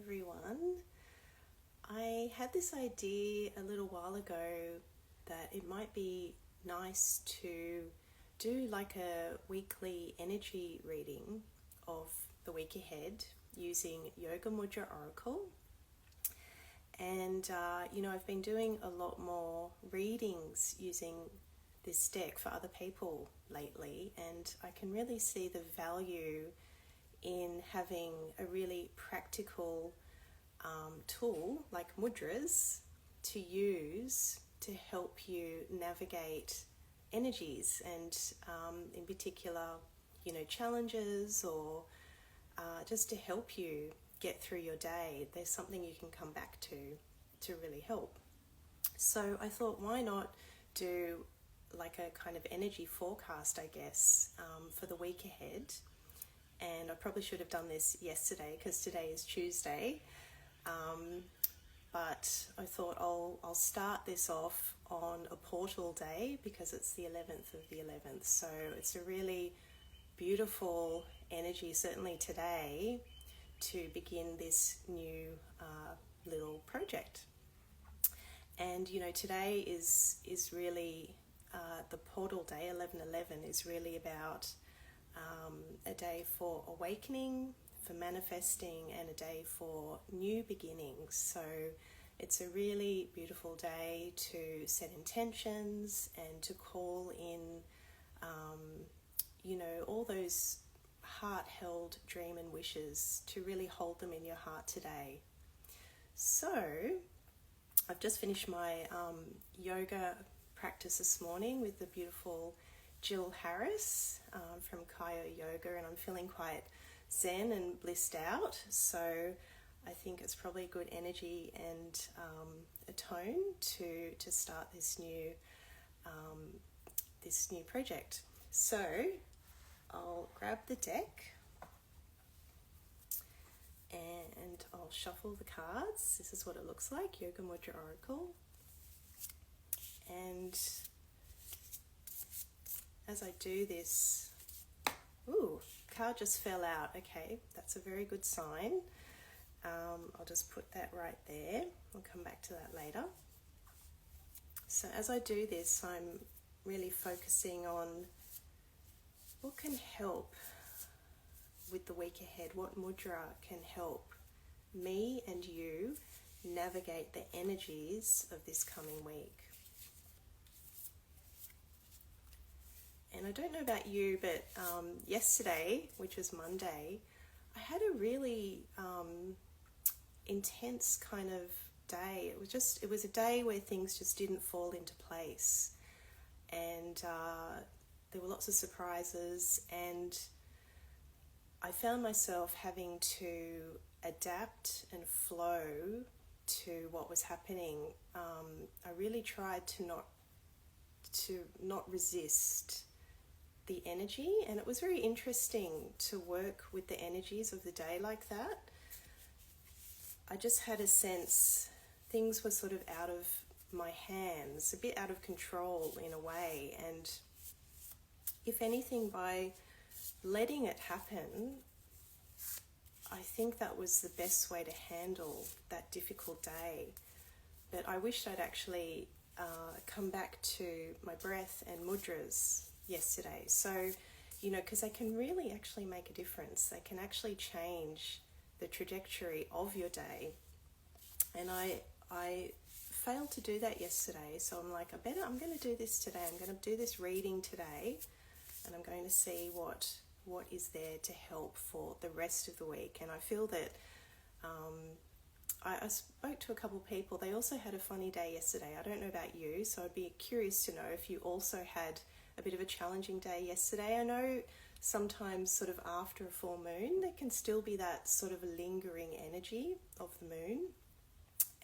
everyone. I had this idea a little while ago that it might be nice to do like a weekly energy reading of the week ahead using Yoga Mudra Oracle. And, I've been doing a lot more readings using this deck for other people lately, and I can really see the value in having a really practical tool like mudras to use to help you navigate energies and in particular, challenges or just to help you get through your day. There's something you can come back to really help. So I thought, why not do like a kind of energy forecast, I guess, for the week ahead. And I probably should have done this yesterday because today is Tuesday. But I thought I'll start this off on a portal day because it's the 11th of the 11th. So it's a really beautiful energy, certainly today, to begin this new little project. And today is really the portal day. 11/11 is really about a day for awakening, for manifesting, and a day for new beginnings. So it's a really beautiful day to set intentions and to call in all those heart-held dream and wishes, to really hold them in your heart today. So I've just finished my yoga practice this morning with the beautiful Jill Harris from Kaya Yoga, and I'm feeling quite zen and blissed out. So I think it's probably a good energy and a tone to start this new project. So I'll grab the deck and I'll shuffle the cards. This is what it looks like, Yoga Mudra Oracle. And as I do this, card just fell out. Okay, that's a very good sign. I'll just put that right there. I'll come back to that later. So as I do this, I'm really focusing on what can help with the week ahead. What mudra can help me and you navigate the energies of this coming week? And I don't know about you, but yesterday, which was Monday, I had a really intense kind of day. It was a day where things just didn't fall into place. And there were lots of surprises, and I found myself having to adapt and flow to what was happening. I really tried to not resist the energy, and it was very interesting to work with the energies of the day like that. I just had a sense things were sort of out of my hands, a bit out of control in a way, and if anything, by letting it happen, I think that was the best way to handle that difficult day. But I wished I'd actually come back to my breath and mudras yesterday. So, because they can really actually make a difference. They can actually change the trajectory of your day. And I failed to do that yesterday. So I'm like, I'm going to do this today. I'm going to do this reading today. And I'm going to see what is there to help for the rest of the week. And I feel that I spoke to a couple of people. They also had a funny day yesterday. I don't know about you, so I'd be curious to know if you also had a bit of a challenging day yesterday. I know sometimes sort of after a full moon, there can still be that sort of lingering energy of the moon.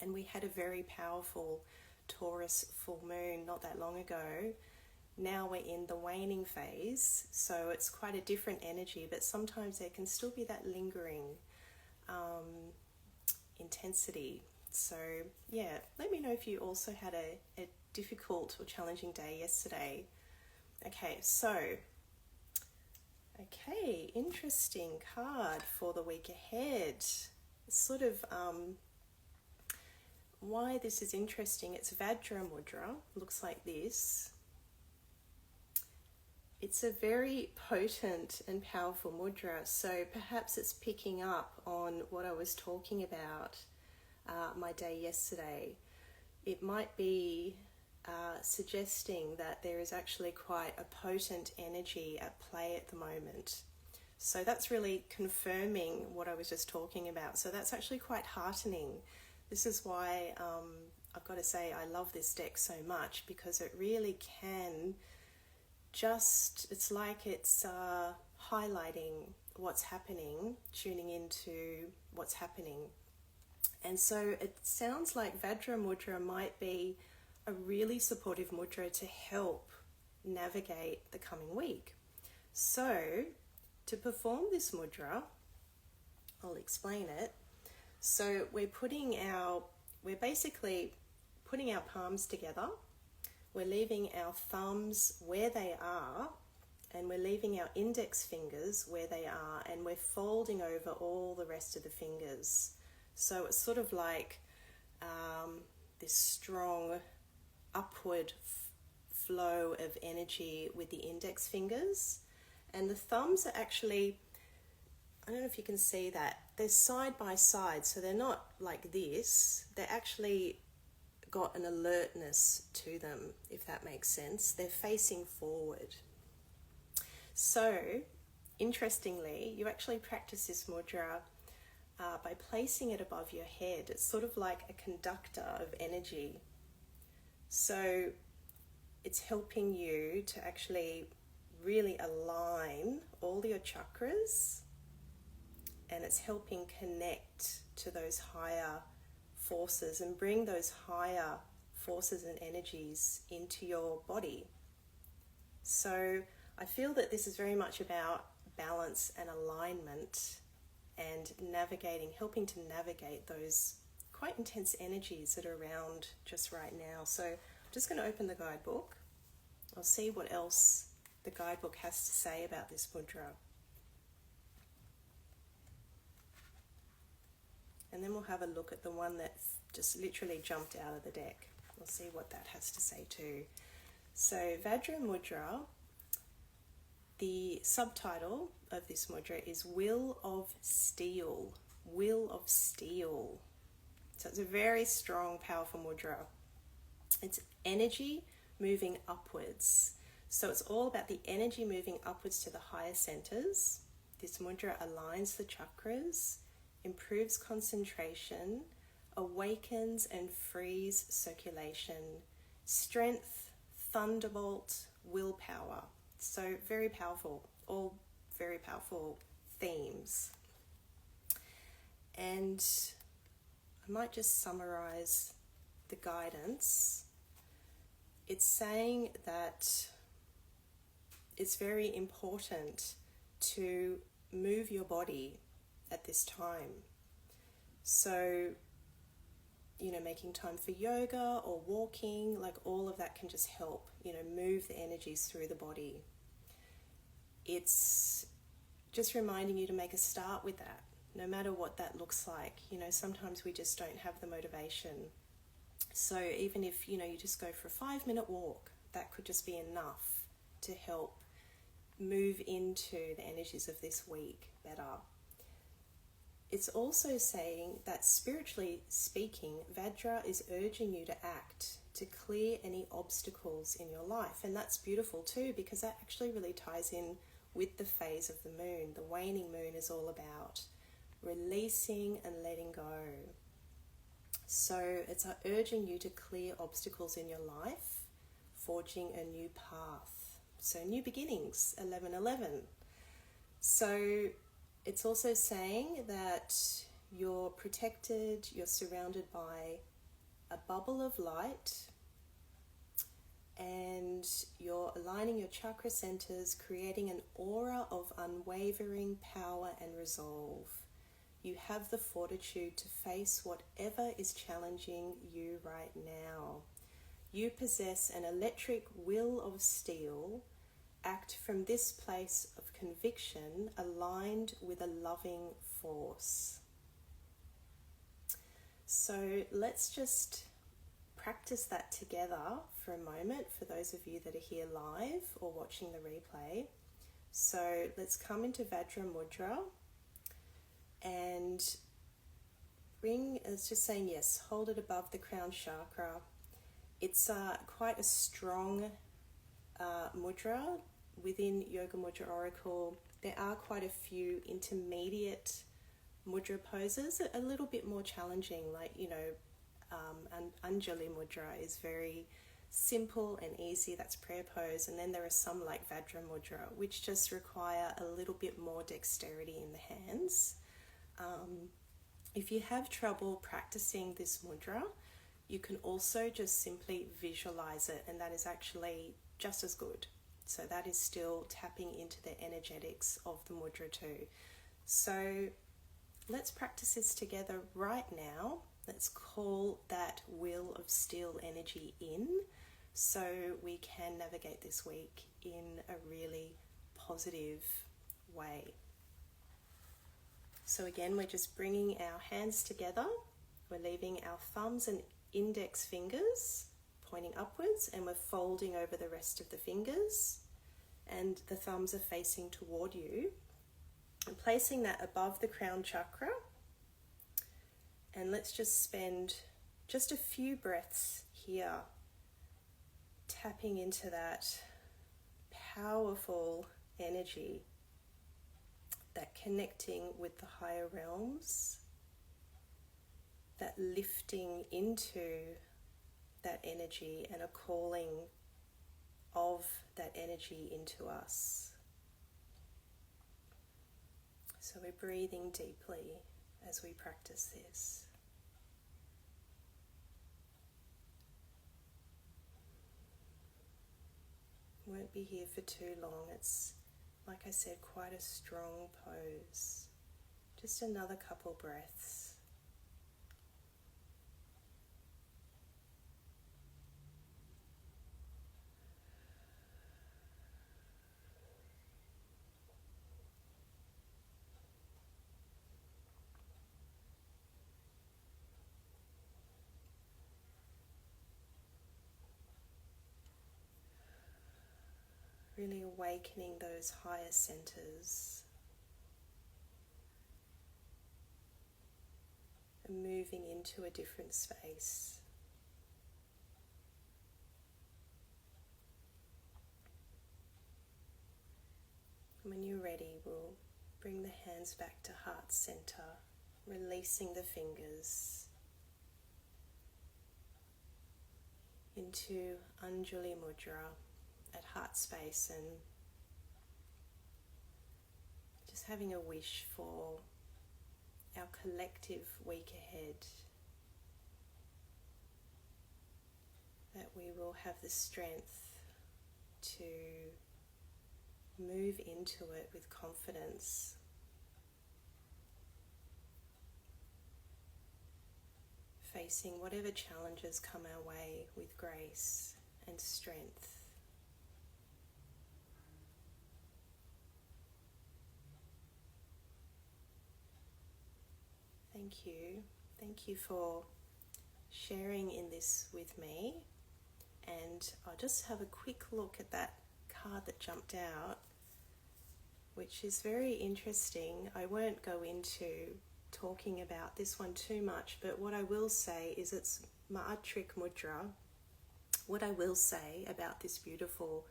And we had a very powerful Taurus full moon not that long ago. Now we're in the waning phase, so it's quite a different energy, but sometimes there can still be that lingering intensity. So yeah, let me know if you also had a difficult or challenging day yesterday. Okay, interesting card for the week ahead. sort of why this is interesting. It's Vajra Mudra, looks like this. It's a very potent and powerful mudra, so perhaps it's picking up on what I was talking about my day yesterday. It might be suggesting that there is actually quite a potent energy at play at the moment. So that's really confirming what I was just talking about. So that's actually quite heartening. This is why I've got to say I love this deck so much, because it really can it's like it's highlighting what's happening, tuning into what's happening. And so it sounds like Vajra Mudra might be a really supportive mudra to help navigate the coming week. So to perform this mudra, I'll explain it. So we're basically putting our palms together. We're leaving our thumbs where they are, and we're leaving our index fingers where they are, and we're folding over all the rest of the fingers. So it's sort of like this strong upward flow of energy with the index fingers. And the thumbs are actually, I don't know if you can see that, they're side by side, so they're not like this. They're actually got an alertness to them, if that makes sense. They're facing forward. So, interestingly, you actually practice this mudra by placing it above your head. It's sort of like a conductor of energy. So, it's helping you to actually really align all your chakras, and it's helping connect to those higher forces and bring those higher forces and energies into your body. So I feel that this is very much about balance and alignment and helping to navigate those quite intense energies that are around just right now. So I'm just going to open the guidebook. I'll see what else the guidebook has to say about this mudra. And then we'll have a look at the one that just literally jumped out of the deck. We'll see what that has to say too. So Vajra Mudra, the subtitle of this mudra is Will of Steel. Will of Steel. So it's a very strong, powerful mudra. It's energy moving upwards. So it's all about the energy moving upwards to the higher centers. This mudra aligns the chakras, improves concentration, awakens and frees circulation, strength, thunderbolt, willpower. So very powerful, all very powerful themes. And I might just summarize the guidance. It's saying that it's very important to move your body at this time. So, making time for yoga or walking, like all of that can just help, move the energies through the body. It's just reminding you to make a start with that, no matter what that looks like. Sometimes we just don't have the motivation. So even if, you just go for a 5-minute walk, that could just be enough to help move into the energies of this week better. It's also saying that spiritually speaking, Vajra is urging you to act to clear any obstacles in your life. And that's beautiful too, because that actually really ties in with the phase of the moon. The waning moon is all about releasing and letting go. So it's urging you to clear obstacles in your life, forging a new path. So new beginnings, 11/11. So it's also saying that you're protected, you're surrounded by a bubble of light, and you're aligning your chakra centers, creating an aura of unwavering power and resolve. You have the fortitude to face whatever is challenging you right now. You possess an electric will of steel. Act from this place of conviction aligned with a loving force. So let's just practice that together for a moment for those of you that are here live or watching the replay. So let's come into Vajra Mudra and it's just saying yes, hold it above the crown chakra. It's quite a strong mudra within Yoga Mudra Oracle. There are quite a few intermediate mudra poses, a little bit more challenging, like, Anjali Mudra is very simple and easy, that's prayer pose, and then there are some like Vajra Mudra which just require a little bit more dexterity in the hands. If you have trouble practicing this mudra, you can also just simply visualize it, and that is actually just as good. So that is still tapping into the energetics of the mudra too. So let's practice this together right now. Let's call that wheel of steel energy in so we can navigate this week in a really positive way. So again, we're just bringing our hands together. We're leaving our thumbs and index fingers pointing upwards, and we're folding over the rest of the fingers, and the thumbs are facing toward you. And placing that above the crown chakra. And let's just spend just a few breaths here tapping into that powerful energy, that connecting with the higher realms, that lifting into that energy and a calling of that energy into us. So we're breathing deeply as we practice this. Won't be here for too long. It's, like I said, quite a strong pose. Just another couple breaths. Really awakening those higher centers and moving into a different space. And when you're ready, we'll bring the hands back to heart center, releasing the fingers into Anjali Mudra at heart space, and just having a wish for our collective week ahead, that we will have the strength to move into it with confidence, facing whatever challenges come our way with grace and strength. Thank you. Thank you for sharing in this with me. And I'll just have a quick look at that card that jumped out, which is very interesting. I won't go into talking about this one too much, but what I will say is it's Ma'atrik Mudra. What I will say about this beautiful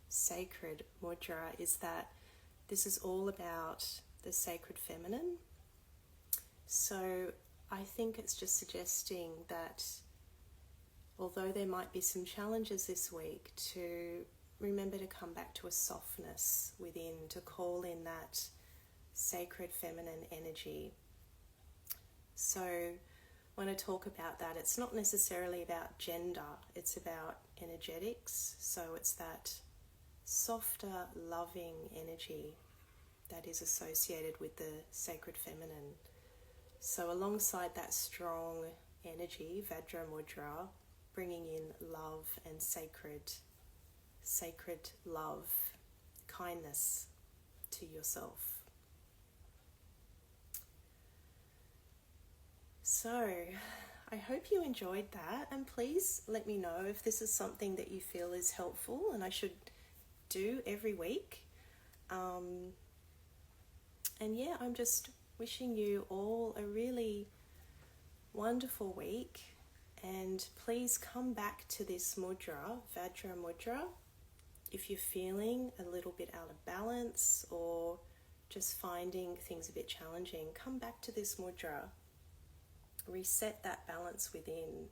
sacred mudra is that this is all about the sacred feminine. So I think it's just suggesting that although there might be some challenges this week, to remember to come back to a softness within, to call in that sacred feminine energy. So when I talk about that, it's not necessarily about gender, it's about energetics. So it's that softer, loving energy that is associated with the sacred feminine. So alongside that strong energy, Vajra Mudra, bringing in love and sacred love, kindness to yourself. So I hope you enjoyed that, and please let me know if this is something that you feel is helpful and I should do every week. And yeah, I'm just wishing you all a really wonderful week, and please come back to this mudra, Vajra Mudra, if you're feeling a little bit out of balance or just finding things a bit challenging. Come back to this mudra, reset that balance within,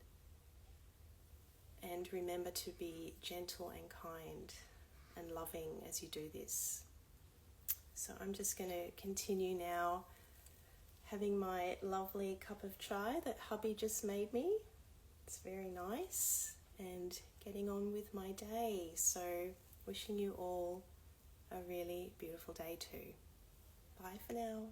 and remember to be gentle and kind and loving as you do this. So I'm just going to continue now having my lovely cup of chai that hubby just made me. It's very nice, and getting on with my day. So wishing you all a really beautiful day too. Bye for now.